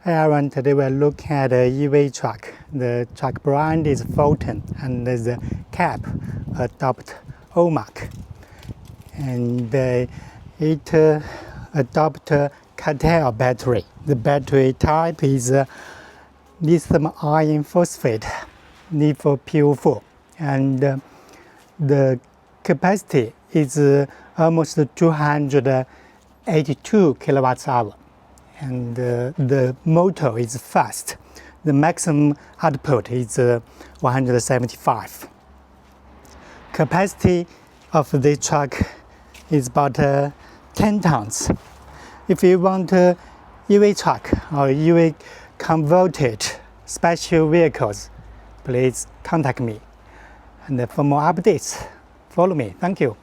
Hi everyone, today we're looking at a EV truck. The truck brand is Foton and the cab adopt OMAC. And it adopt cartel battery. The battery type is lithium iron phosphate, nickel PO4. And the capacity is almost 282 kilowatts hour. And the motor is fast. The maximum output is 175. Capacity of the truck is about 10 tons. If you want a EV truck or EV converted special vehicles, please contact me. And for more updates, follow me. Thank you.